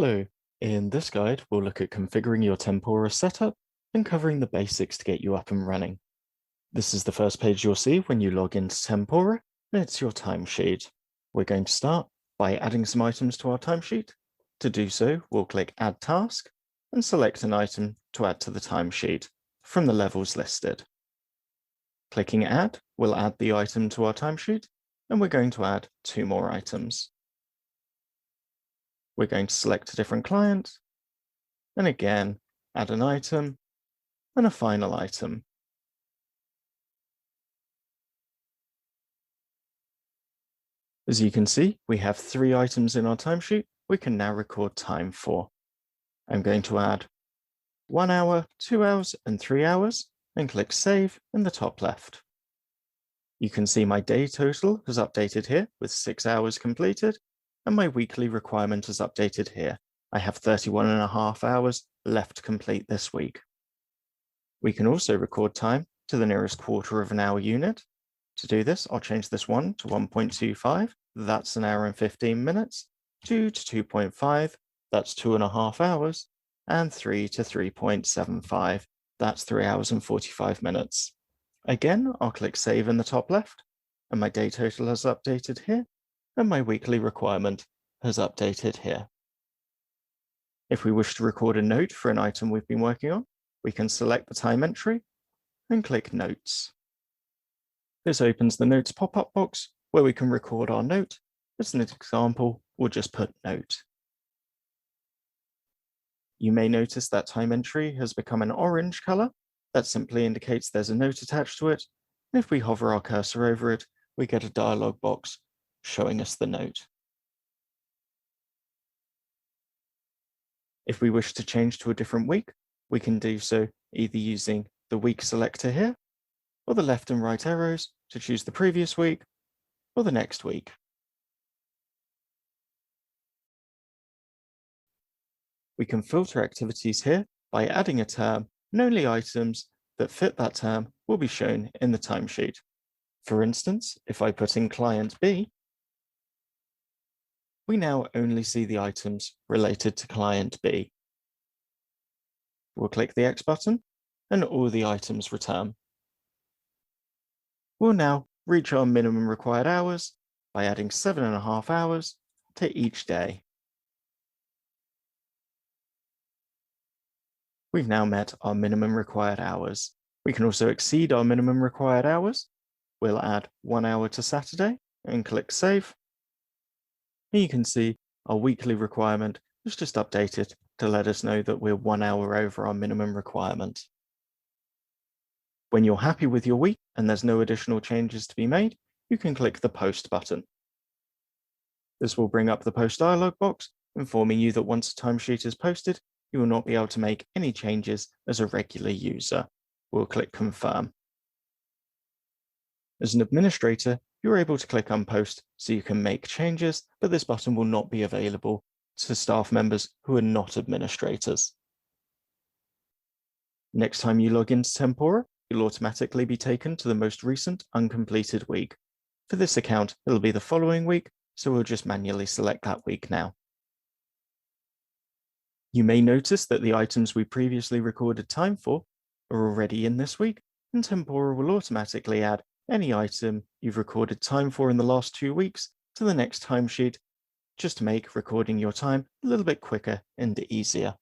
Hello. In this guide, we'll look at configuring your Tempora setup and covering the basics to get you up and running. This is the first page you'll see when you log into Tempora, and it's your timesheet. We're going to start by adding some items to our timesheet. To do so, we'll click Add Task and select an item to add to the timesheet from the levels listed. Clicking Add will add the item to our timesheet, and we're going to add 2 more items. We're going to select a different client, and again, add an item, and a final item. As you can see, we have 3 items in our timesheet we can now record time for. I'm going to add 1 hour, 2 hours, and 3 hours, and click Save in the top left. You can see my day total has updated here with 6 hours completed, and my weekly requirement is updated here. I have 31.5 hours left to complete this week. We can also record time to the nearest quarter of an hour unit. To do this, I'll change this 1 to 1.25, that's an hour and 15 minutes, 2 to 2.5, that's 2.5 hours, and 3 to 3.75, that's 3 hours and 45 minutes. Again, I'll click Save in the top left, and my day total has updated here, and my weekly requirement has updated here. If we wish to record a note for an item we've been working on, we can select the time entry and click Notes. This opens the Notes pop-up box where we can record our note. As an example, we'll just put Note. You may notice that time entry has become an orange color. That simply indicates there's a note attached to it. And if we hover our cursor over it, we get a dialog box showing us the note. If we wish to change to a different week, we can do so either using the week selector here, or the left and right arrows to choose the previous week or the next week. We can filter activities here by adding a term, and only items that fit that term will be shown in the timesheet. For instance, if I put in client B, we now only see the items related to client B. We'll click the X button and all the items return. We'll now reach our minimum required hours by adding 7.5 hours to each day. We've now met our minimum required hours. We can also exceed our minimum required hours. We'll add 1 hour to Saturday and click Save. And you can see our weekly requirement was just updated to let us know that we're 1 hour over our minimum requirement. When you're happy with your week and there's no additional changes to be made, you can click the Post button. This will bring up the Post dialog box, informing you that once a timesheet is posted, you will not be able to make any changes as a regular user. We'll click Confirm. As an administrator, you're able to click Unpost so you can make changes, but this button will not be available to staff members who are not administrators. Next time you log into Tempora, you'll automatically be taken to the most recent uncompleted week. For this account, it'll be the following week, so we'll just manually select that week now. You may notice that the items we previously recorded time for are already in this week, and Tempora will automatically add any item you've recorded time for in the last 2 weeks to the next timesheet, just to make recording your time a little bit quicker and easier.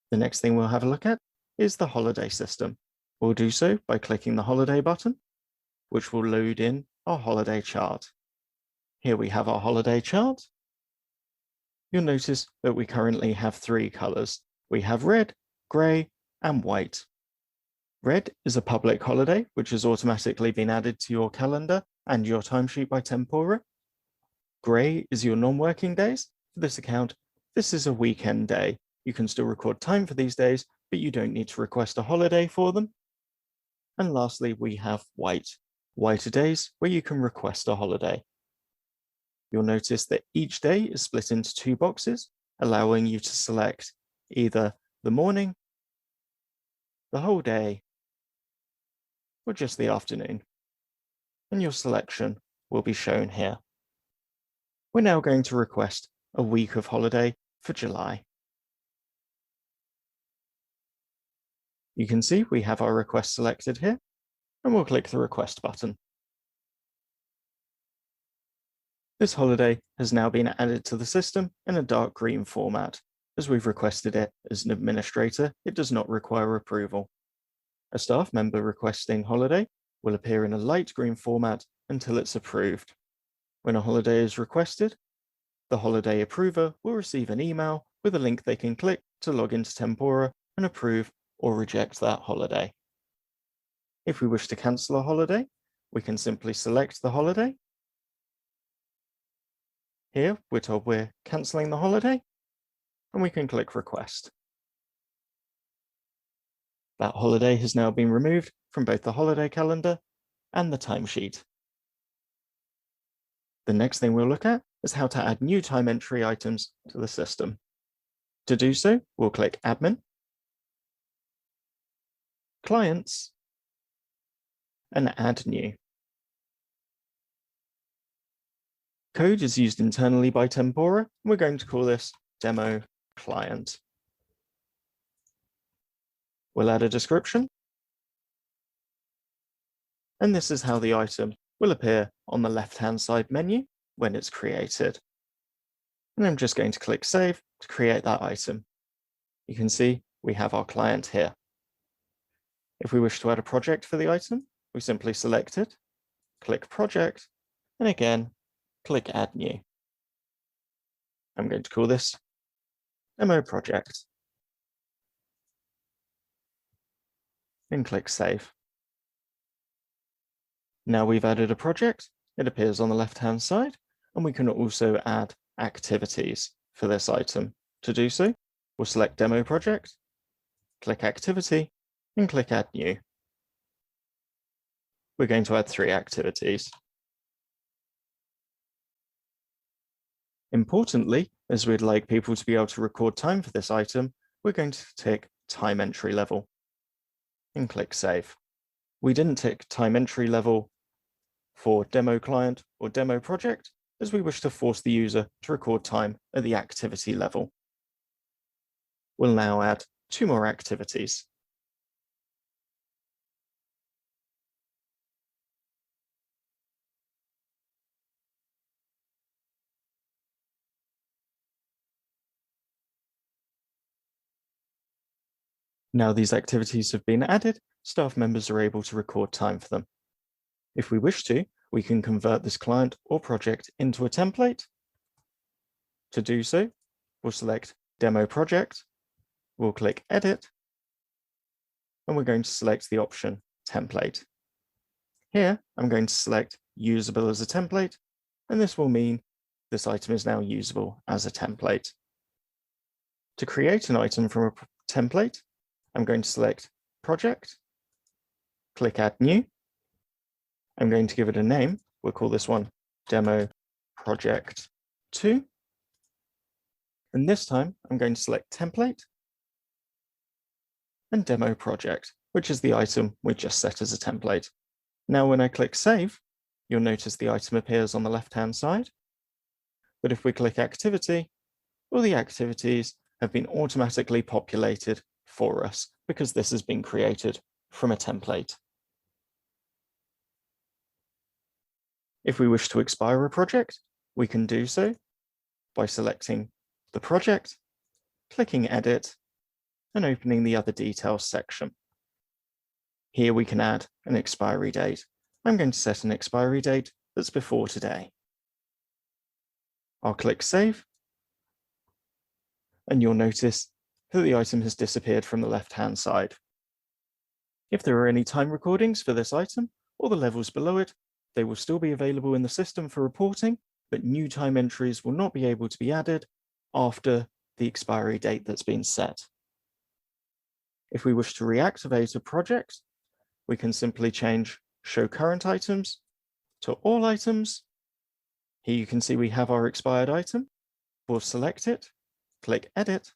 The next thing we'll have a look at is the holiday system. We'll do so by clicking the holiday button, which will load in our holiday chart. Here we have our holiday chart. You'll notice that we currently have 3 colors. We have red, gray, and white. Red is a public holiday, which has automatically been added to your calendar and your timesheet by Tempora. Gray is your non-working days. For this account, this is a weekend day. You can still record time for these days, but you don't need to request a holiday for them. And lastly, we have white. White are days where you can request a holiday. You'll notice that each day is split into 2 boxes, allowing you to select either the morning, the whole day, or just the afternoon. And your selection will be shown here. We're now going to request a week of holiday for July. You can see we have our request selected here, and we'll click the request button. This holiday has now been added to the system in a dark green format. As we've requested it as an administrator, it does not require approval. A staff member requesting holiday will appear in a light green format until it's approved. When a holiday is requested, the holiday approver will receive an email with a link they can click to log into Tempora and approve or reject that holiday. If we wish to cancel a holiday, we can simply select the holiday. Here, we're told we're cancelling the holiday, and we can click Request. That holiday has now been removed from both the holiday calendar and the timesheet. The next thing we'll look at is how to add new time entry items to the system. To do so, we'll click Admin, Clients, and Add New. Code is used internally by Tempora, and we're going to call this Demo Client. We'll add a description, and this is how the item will appear on the left-hand side menu when it's created. And I'm just going to click Save to create that item. You can see we have our client here. If we wish to add a project for the item, we simply select it, click Project, and again, click Add New. I'm going to call this Demo Project. And click Save. Now we've added a project, it appears on the left-hand side, and we can also add activities for this item. To do so, we'll select Demo Project, click Activity, and click Add New. We're going to add 3 activities. Importantly, as we'd like people to be able to record time for this item, we're going to tick Time Entry Level and click Save. We didn't tick Time Entry Level for Demo Client or Demo Project, as we wish to force the user to record time at the activity level. We'll now add 2 more activities. Now these activities have been added, staff members are able to record time for them. If we wish to, we can convert this client or project into a template. To do so, we'll select Demo Project, we'll click Edit, and we're going to select the option Template. Here, I'm going to select Usable as a template, and this will mean this item is now usable as a template. To create an item from a template, I'm going to select Project, click Add New. I'm going to give it a name. We'll call this one Demo Project 2. And this time, I'm going to select Template and Demo Project, which is the item we just set as a template. Now, when I click Save, you'll notice the item appears on the left-hand side. But if we click Activity, all the activities have been automatically populated for us because this has been created from a template. If we wish to expire a project, we can do so by selecting the project, clicking Edit, and opening the Other Details section. Here we can add an expiry date. I'm going to set an expiry date that's before today. I'll click Save, and you'll notice that the item has disappeared from the left-hand side. If there are any time recordings for this item or the levels below it, they will still be available in the system for reporting, but new time entries will not be able to be added after the expiry date that's been set. If we wish to reactivate a project, we can simply change Show Current Items to All Items. Here you can see we have our expired item. We'll select it, click Edit,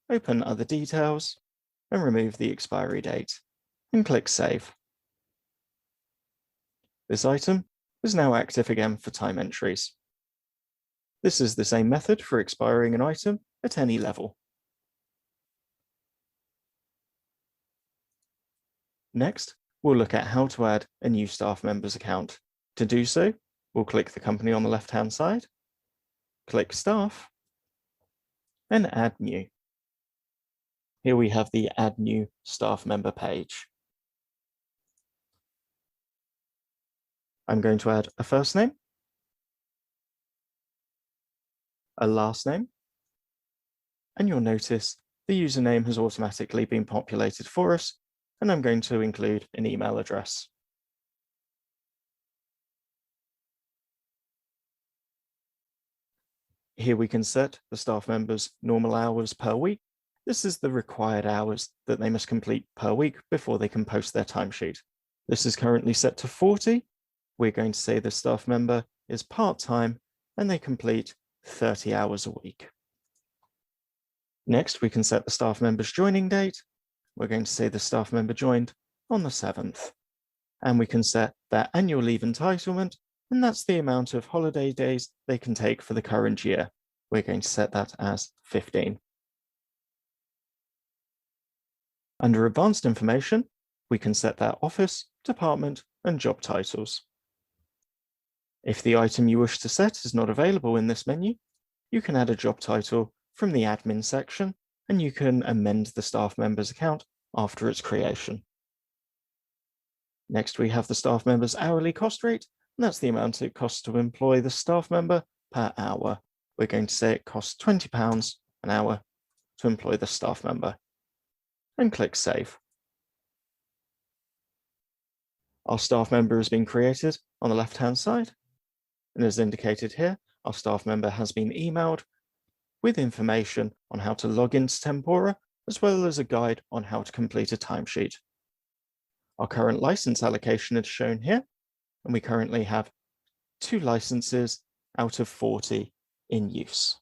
open Other Details, and remove the expiry date, and click Save. This item is now active again for time entries. This is the same method for expiring an item at any level. Next, we'll look at how to add a new staff member's account. To do so, we'll click the company on the left-hand side, click Staff, and Add New. Here we have the Add New Staff Member page. I'm going to add a first name, a last name, and you'll notice the username has automatically been populated for us, and I'm going to include an email address. Here we can set the staff member's normal hours per week. This is the required hours that they must complete per week before they can post their timesheet. This is currently set to 40. We're going to say the staff member is part-time and they complete 30 hours a week. Next, we can set the staff member's joining date. We're going to say the staff member joined on the 7th. And we can set their annual leave entitlement, and that's the amount of holiday days they can take for the current year. We're going to set that as 15. Under advanced information, we can set their office, department, and job titles. If the item you wish to set is not available in this menu, you can add a job title from the admin section, and you can amend the staff member's account after its creation. Next, we have the staff member's hourly cost rate, and that's the amount it costs to employ the staff member per hour. We're going to say it costs £20 an hour to employ the staff member, and click Save. Our staff member has been created on the left-hand side, and as indicated here, our staff member has been emailed with information on how to log into Tempora, as well as a guide on how to complete a timesheet. Our current license allocation is shown here, and we currently have 2 licenses out of 40 in use.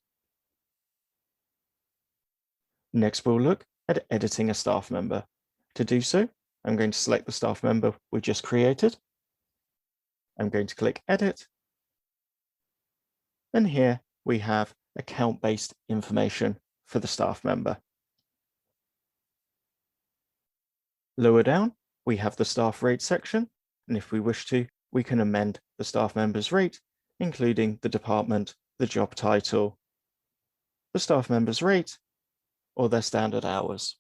Next, we'll look at editing a staff member. To do so, I'm going to select the staff member we just created. I'm going to click Edit. And here we have account-based information for the staff member. Lower down, we have the staff rate section, and if we wish to, we can amend the staff member's rate, including the department, the job title, the staff member's rate, or their standard hours.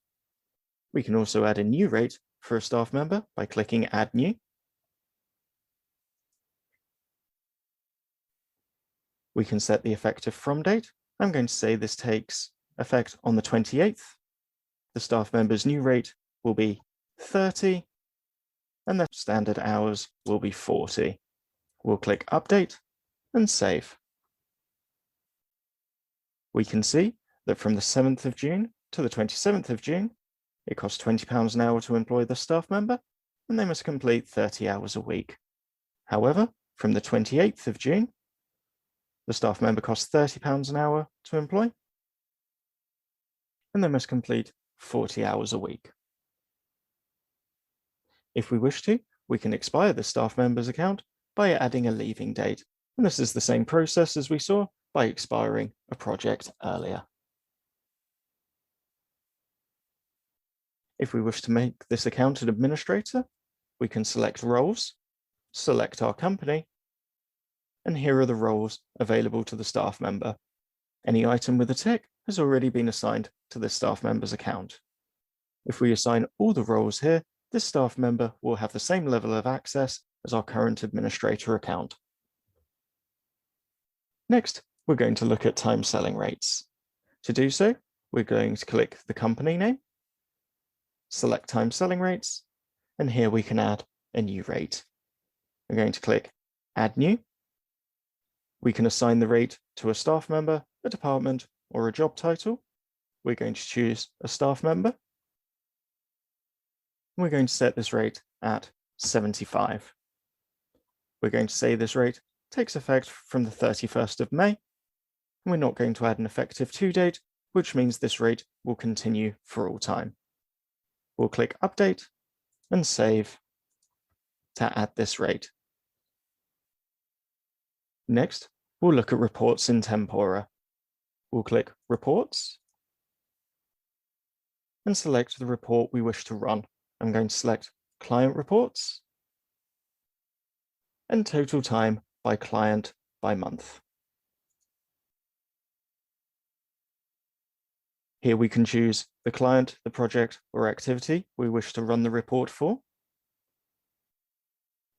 We can also add a new rate for a staff member by clicking Add New. We can set the effective from date. I'm going to say this takes effect on the 28th. The staff member's new rate will be 30, and their standard hours will be 40. We'll click Update and Save. We can see that from the 7th of June to the 27th of June, it costs £20 an hour to employ the staff member, and they must complete 30 hours a week. However, from the 28th of June, the staff member costs £30 an hour to employ, and they must complete 40 hours a week. If we wish to, we can expire the staff member's account by adding a leaving date, and this is the same process as we saw by expiring a project earlier. If we wish to make this account an administrator, we can select Roles, select our company, and here are the roles available to the staff member. Any item with a tick has already been assigned to the staff member's account. If we assign all the roles here, this staff member will have the same level of access as our current administrator account. Next, we're going to look at time selling rates. To do so, we're going to click the company name, select time selling rates, and here we can add a new rate. We're going to click Add New. We can assign the rate to a staff member, a department, or a job title. We're going to choose a staff member. We're going to set this rate at 75. We're going to say this rate takes effect from the 31st of May. And we're not going to add an effective to date, which means this rate will continue for all time. We'll click Update and Save to add this rate. Next, we'll look at reports in Tempora. We'll click Reports and select the report we wish to run. I'm going to select Client Reports and Total Time by Client by Month. Here we can choose the client, the project, or activity we wish to run the report for.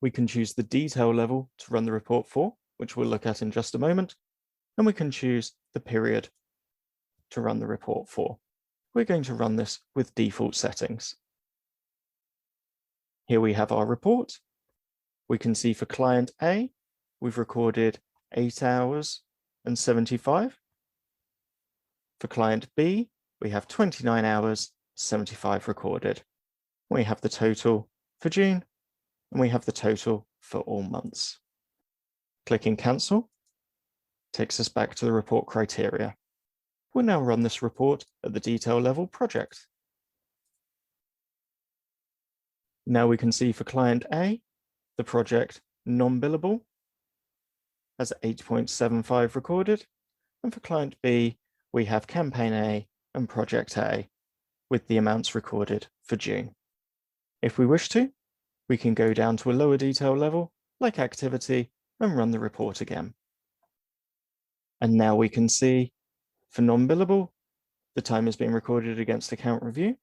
We can choose the detail level to run the report for, which we'll look at in just a moment, and we can choose the period to run the report for. We're going to run this with default settings. Here we have our report. We can see for client A, we've recorded 8 hours and 75. For client B, we have 29 hours, 75 recorded. We have the total for June, and we have the total for all months. Clicking Cancel takes us back to the report criteria. We'll now run this report at the detail level project. Now we can see for client A, the project non-billable has 8.75 recorded, and for client B, we have campaign A and project A with the amounts recorded for June. If we wish to, we can go down to a lower detail level, like activity, and run the report again. And now we can see for non-billable, the time has been recorded against account review.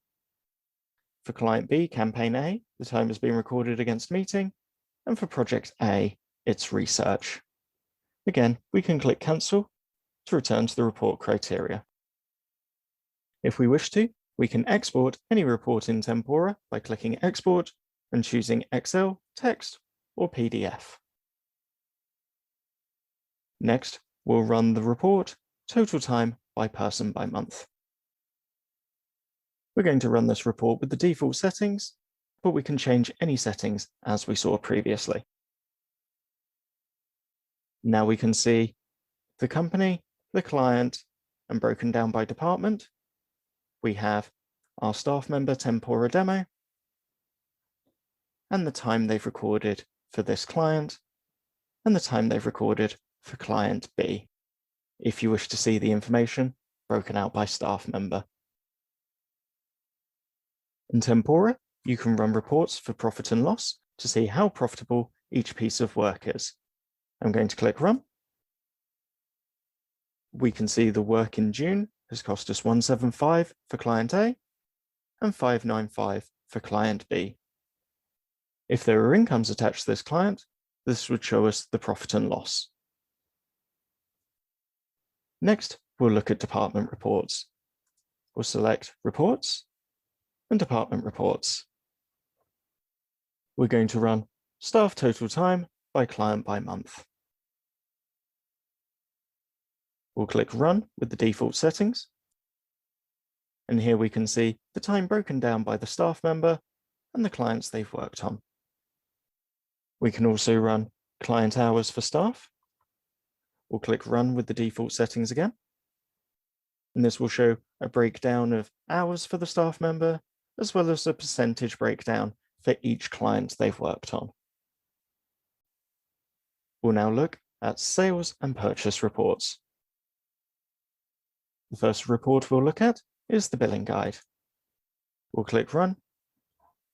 For client B, campaign A, the time has been recorded against meeting. And for project A, it's research. Again, we can click Cancel to return to the report criteria. If we wish to, we can export any report in Tempora by clicking Export and choosing Excel, text, or PDF. Next, we'll run the report total time by person by month. We're going to run this report with the default settings, but we can change any settings as we saw previously. Now we can see the company, the client, and broken down by department. We have our staff member Tempora demo and the time they've recorded for this client and the time they've recorded for client B, if you wish to see the information broken out by staff member. In Tempora, you can run reports for profit and loss to see how profitable each piece of work is. I'm going to click Run. We can see the work in June has cost us 175 for client A and 595 for client B. If there are incomes attached to this client, this would show us the profit and loss. Next, we'll look at department reports. We'll select Reports and Department Reports. We're going to run staff total time by client by month. We'll click Run with the default settings. And here we can see the time broken down by the staff member and the clients they've worked on. We can also run client hours for staff. We'll click Run with the default settings again. And this will show a breakdown of hours for the staff member, as well as a percentage breakdown for each client they've worked on. We'll now look at sales and purchase reports. The first report we'll look at is the billing guide. We'll click Run,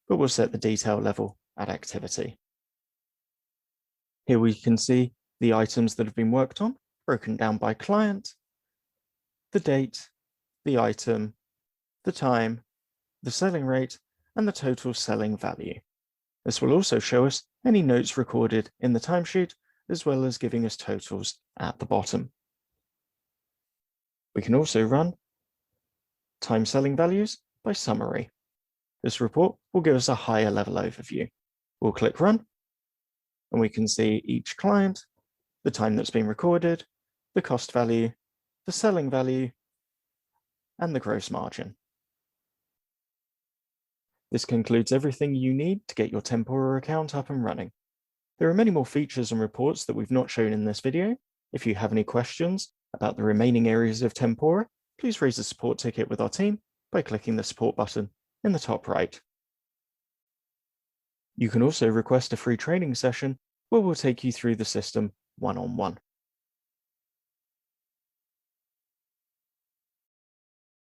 but we'll set the detail level at activity. Here we can see the items that have been worked on, broken down by client, the date, the item, the time, the selling rate, and the total selling value. This will also show us any notes recorded in the timesheet, as well as giving us totals at the bottom. We can also run time selling values by summary. This report will give us a higher level overview. We'll click Run, and we can see each client, the time that's been recorded, the cost value, the selling value, and the gross margin. This concludes everything you need to get your Tempora account up and running. There are many more features and reports that we've not shown in this video. If you have any questions about the remaining areas of Tempora, please raise a support ticket with our team by clicking the support button in the top right. You can also request a free training session where we'll take you through the system one-on-one.